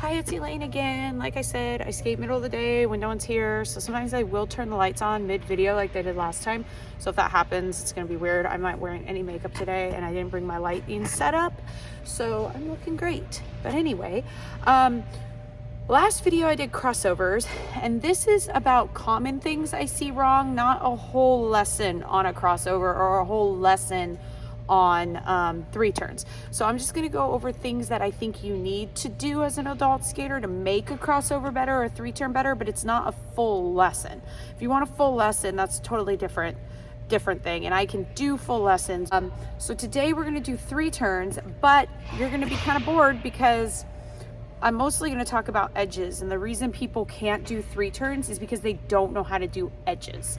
Hi, it's Elaine again. Like I said, I skate middle of the day when no one's here, so sometimes I will turn the lights on mid-video like I did last time. So if that happens, it's gonna be weird. I'm not wearing any makeup today and I didn't bring my lighting set up, so I'm looking great. But anyway, last video I did crossovers, and this is about common things I see wrong, not a whole lesson on a crossover or a whole lesson on three turns. So I'm just going to go over things that I think you need to do as an adult skater to make a crossover better or a three turn better, but it's not a full lesson. If you want a full lesson, that's totally different thing, and I can do full lessons. So today we're going to do three turns, but you're going to be kind of bored because I'm mostly going to talk about edges, and the reason people can't do three turns is because they don't know how to do edges.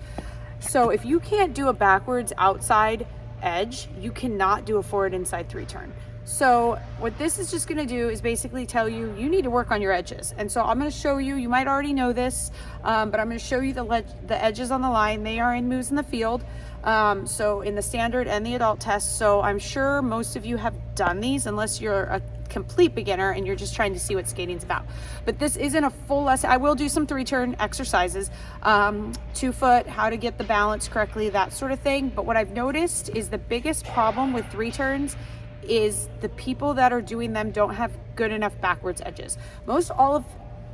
So if you can't do a backwards outside edge, you cannot do a forward inside three turn. So what this is just going to do is basically tell you you need to work on your edges. And so I'm going to show you, you might already know this, but I'm going to show you the edges on the line. They are in Moves in the Field, so in the standard and the adult test. So I'm sure most of you have done these unless you're a complete beginner and you're just trying to see what skating's about. But this isn't a full lesson. I will do some three turn exercises, 2 foot, how to get the balance correctly, that sort of thing. But what I've noticed is the biggest problem with three turns is the people that are doing them don't have good enough backwards edges.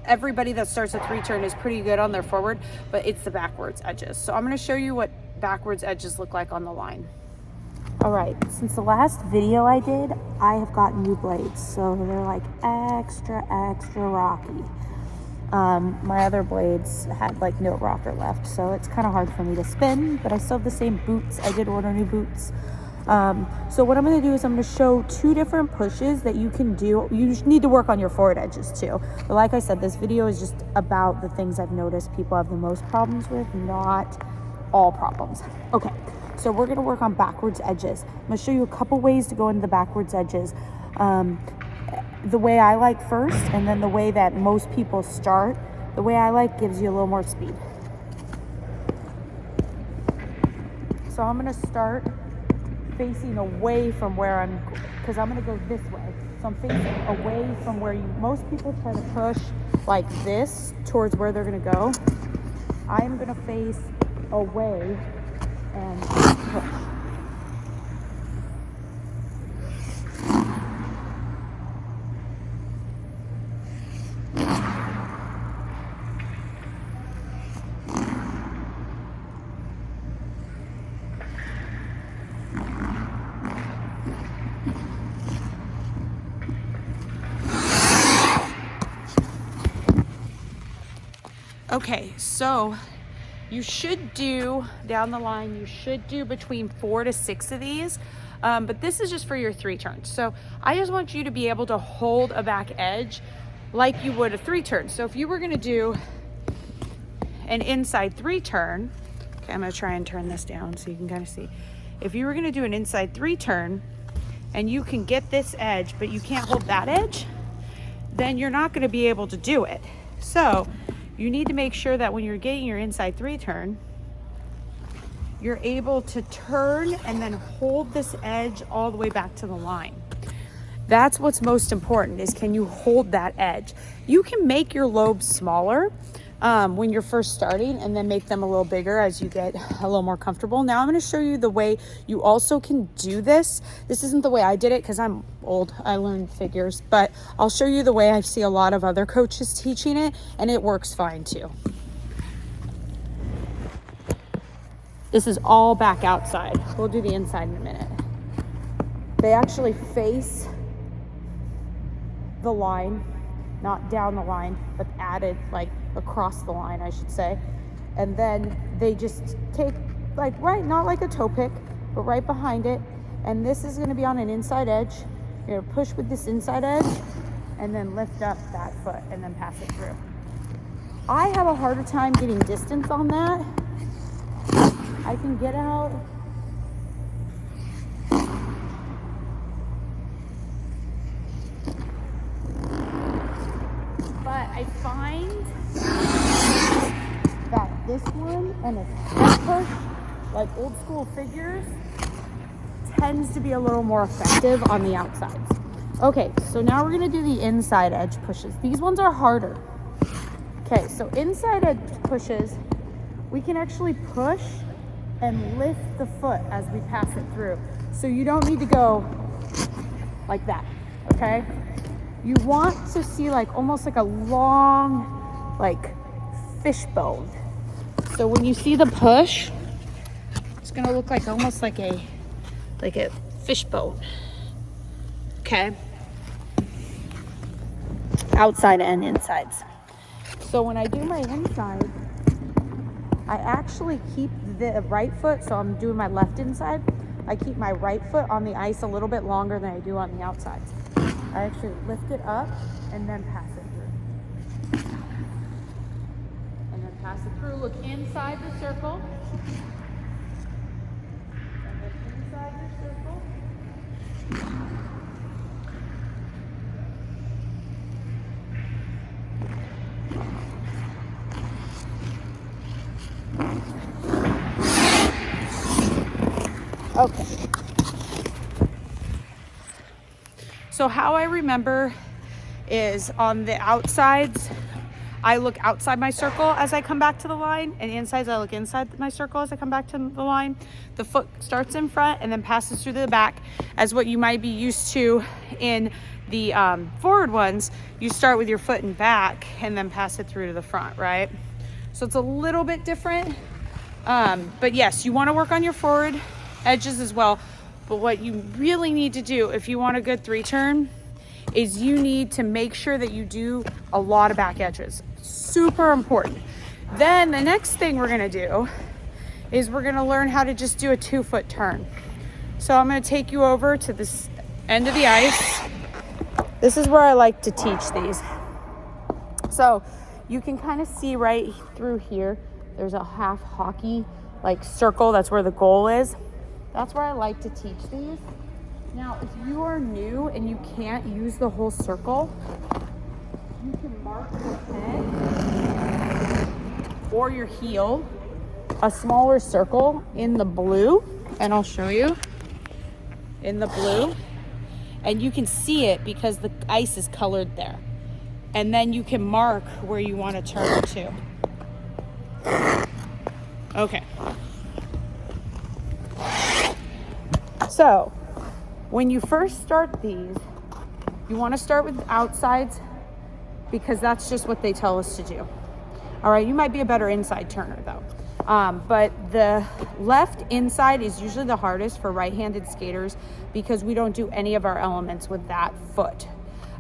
Everybody that starts a three turn is pretty good on their forward, but it's the backwards edges. So I'm going to show you what backwards edges look like on the line. All right, since the last video I did, I have gotten new blades, so they're like extra rocky. My other blades had like no rocker left, so it's kind of hard for me to spin, but I still have the same boots. I did order new boots. So what I'm going to do is I'm going to show 2 different pushes that you can do. You need to work on your forward edges too. But like I said, this video is just about the things I've noticed people have the most problems with, not all problems. Okay. So we're going to work on backwards edges. I'm going to show you a couple ways to go into the backwards edges. The way I like first, and then the way that most people start. The way I like gives you a little more speed. So I'm going to start facing away from where because I'm going to go this way. So I'm facing away from where most people try to push like this towards where they're going to go. I'm going to face away and push. Okay, so you should do, down the line, you should do between 4 to 6 of these, but this is just for your three turns. So I just want you to be able to hold a back edge like you would a three turn. So if you were gonna do an inside three turn, okay, I'm gonna try and turn this down so you can kind of see. If you were gonna do an inside three turn and you can get this edge, but you can't hold that edge, then you're not gonna be able to do it. So you need to make sure that when you're getting your inside three turn, you're able to turn and then hold this edge all the way back to the line. That's what's most important, is can you hold that edge? You can make your lobes smaller when you're first starting, and then make them a little bigger as you get a little more comfortable. Now I'm going to show you the way you also can do this. This isn't the way I did it because I'm old. I learned figures, but I'll show you the way I see a lot of other coaches teaching it, and it works fine too. This is all back outside. We'll do the inside in a minute. They actually face the line, not down the line, but added like across the line, I should say. And then they just take like right, not like a toe pick, but right behind it. And this is going to be on an inside edge. You're going to push with this inside edge and then lift up that foot and then pass it through. I have a harder time getting distance on that. I can get out. But I find that this one and a head push, like old school figures, tends to be a little more effective on the outsides. Okay, so now we're gonna do the inside edge pushes. These ones are harder. Okay, so inside edge pushes, we can actually push and lift the foot as we pass it through. So you don't need to go like that, okay? You want to see like almost like a long, like fishbone. So when you see the push, it's gonna look like almost like a fishbone, okay? Outside and insides. So when I do my inside, I actually keep the right foot, so I'm doing my left inside, I keep my right foot on the ice a little bit longer than I do on the outsides. I actually lift it up and then pass it through. And then pass it through, look inside the circle. And then inside the circle. Okay. So how I remember is on the outsides, I look outside my circle as I come back to the line, and insides I look inside my circle as I come back to the line. The foot starts in front and then passes through the back, as what you might be used to in the forward ones. You start with your foot in back and then pass it through to the front, right? So it's a little bit different. But yes, you want to work on your forward edges as well. But what you really need to do if you want a good 3-turn is you need to make sure that you do a lot of back edges. Super important. Then the next thing we're going to do is we're going to learn how to just do a 2-foot turn. So I'm going to take you over to this end of the ice. This is where I like to teach these. So you can kind of see right through here, there's a half hockey like circle. That's where the goal is. That's where I like to teach these. Now, if you are new and you can't use the whole circle, you can mark your head or your heel a smaller circle in the blue, and I'll show you in the blue, and you can see it because the ice is colored there. And then you can mark where you want to turn to. Okay. So when you first start these, you want to start with outsides because that's just what they tell us to do. All right, you might be a better inside turner though. But the left inside is usually the hardest for right-handed skaters because we don't do any of our elements with that foot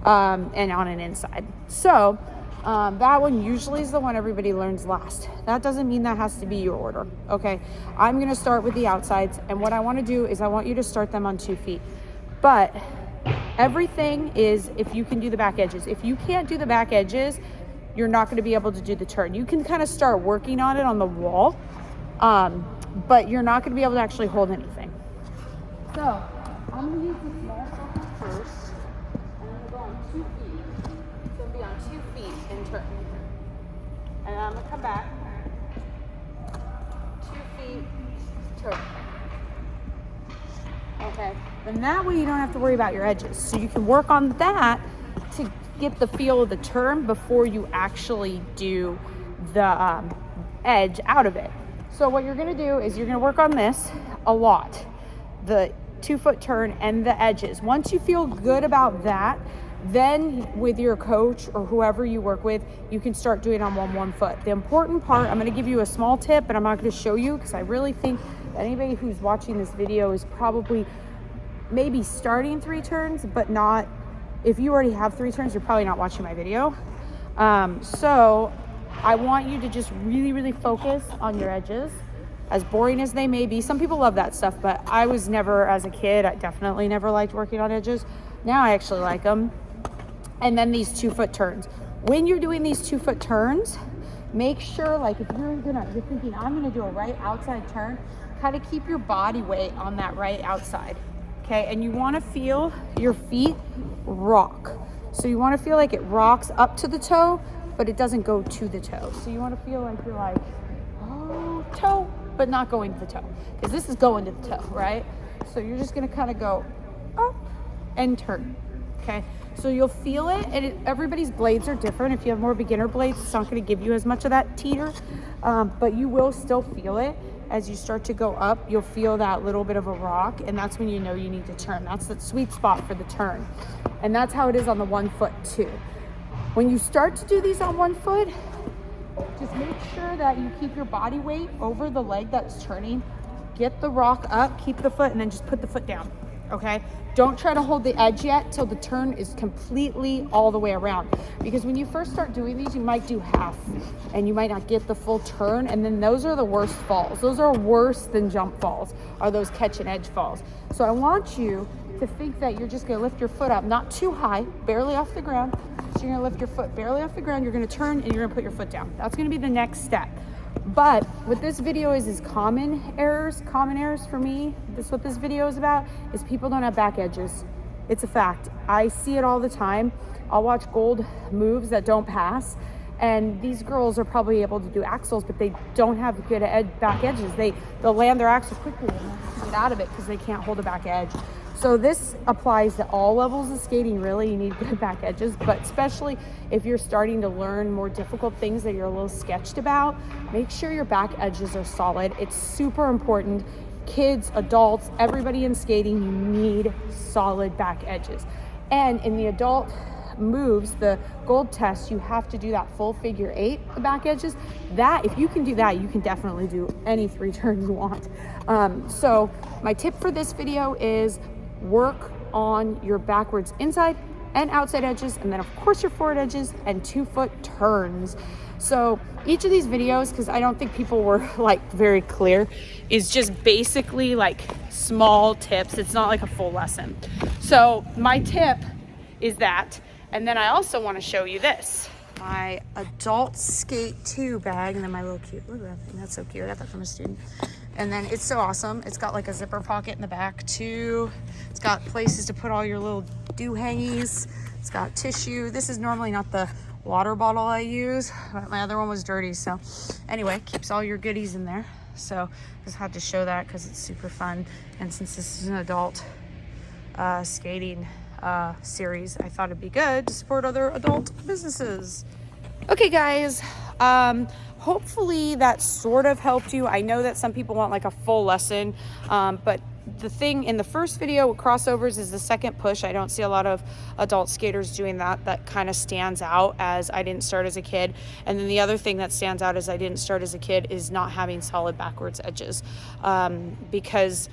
and on an inside. So that one usually is the one everybody learns last. That doesn't mean that has to be your order, okay? I'm going to start with the outsides, and what I want to do is I want you to start them on 2 feet. But everything is if you can do the back edges. If you can't do the back edges, you're not going to be able to do the turn. You can kind of start working on it on the wall, but you're not going to be able to actually hold anything. So I'm going to use the small circle first, and I'm going to go on 2 feet. So it'll be on 2 feet and turn. And I'm going to come back. 2 feet, turn. Okay, and that way you don't have to worry about your edges. So you can work on that to get the feel of the turn before you actually do the edge out of it. So what you're going to do is you're going to work on this a lot, the 2-foot turn and the edges. Once you feel good about that, then with your coach or whoever you work with, you can start doing on 1 foot. The important part, I'm going to give you a small tip, but I'm not going to show you because I really think that anybody who's watching this video is probably maybe starting 3 turns, but not, if you already have 3 turns, you're probably not watching my video. So I want you to just really, really focus on your edges, as boring as they may be. Some people love that stuff, but I was never, as a kid, I definitely never liked working on edges. Now I actually like them. And then these 2-foot turns. When you're doing these 2-foot turns, make sure, like if you're thinking, I'm gonna do a right outside turn, kind of keep your body weight on that right outside. Okay, and you want to feel your feet rock. So you want to feel like it rocks up to the toe, but it doesn't go to the toe. So you want to feel like you're like, oh, toe, but not going to the toe. Because this is going to the toe, right? So you're just going to kind of go up and turn. Okay. okay? So you'll feel it, and everybody's blades are different. If you have more beginner blades, it's not going to give you as much of that teeter, but you will still feel it. As you start to go up, you'll feel that little bit of a rock, and that's when you know you need to turn. That's the sweet spot for the turn. And that's how it is on the 1 foot too. When you start to do these on 1 foot, just make sure that you keep your body weight over the leg that's turning. Get the rock up, keep the foot, and then just put the foot down, okay? Don't try to hold the edge yet till the turn is completely all the way around. Because when you first start doing these, you might do half and you might not get the full turn. And then those are the worst falls. Those are worse than jump falls, are those catch and edge falls. So I want you to think that you're just gonna lift your foot up, not too high, barely off the ground. So you're gonna lift your foot barely off the ground, you're gonna turn and you're gonna put your foot down. That's gonna be the next step. But what this video is common errors for me. This what this video is about, is people don't have back edges. It's a fact. I see it all the time. I'll watch gold moves that don't pass, and these girls are probably able to do axles, but they don't have good back edges. They'll land their axle quickly and they'll get out of it because they can't hold a back edge. So this applies to all levels of skating, really. You need good back edges, but especially if you're starting to learn more difficult things that you're a little sketched about, make sure your back edges are solid. It's super important. Kids, adults, everybody in skating, you need solid back edges. And in the adult moves, the gold test, you have to do that full figure 8, the back edges. That, if you can do that, you can definitely do any 3 turn you want. So my tip for this video is work on your backwards inside and outside edges, and then of course your forward edges and 2 foot turns. So each of these videos, because I don't think people were like very clear, is just basically like small tips. It's not like a full lesson. So my tip is that, and then I also want to show you this, my adult skate 2 bag, and then my little cute, look at that thing, that's so cute. I got that from a student. And then it's so awesome. It's got like a zipper pocket in the back too. It's got places to put all your little do-hangies. It's got tissue. This is normally not the water bottle I use, but my other one was dirty. So anyway, keeps all your goodies in there. So just had to show that because it's super fun. And since this is an adult skating series, I thought it'd be good to support other adult businesses. Okay guys, hopefully that sort of helped you. I know that some people want like a full lesson, but the thing in the first video with crossovers is the second push. I don't see a lot of adult skaters doing that. That kind of stands out as I didn't start as a kid. And then the other thing that stands out as I didn't start as a kid is not having solid backwards edges, because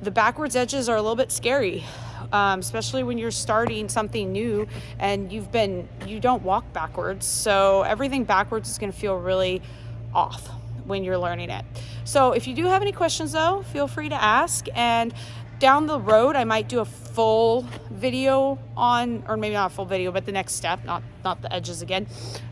the backwards edges are a little bit scary, especially when you're starting something new and you don't walk backwards. So everything backwards is going to feel really off when you're learning it. So if you do have any questions though, feel free to ask. And down the road, I might do a full video on, or maybe not a full video, but the next step, not the edges again,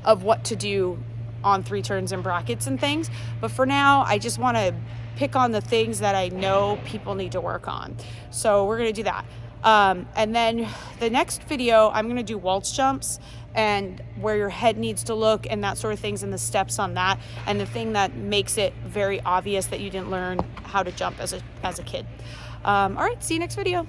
of what to do on 3 turns and brackets and things. But for now, I just want to pick on the things that I know people need to work on. So we're going to do that. And then the next video, I'm going to do waltz jumps and where your head needs to look and that sort of things, and the steps on that, and the thing that makes it very obvious that you didn't learn how to jump as a kid. All right, see you next video.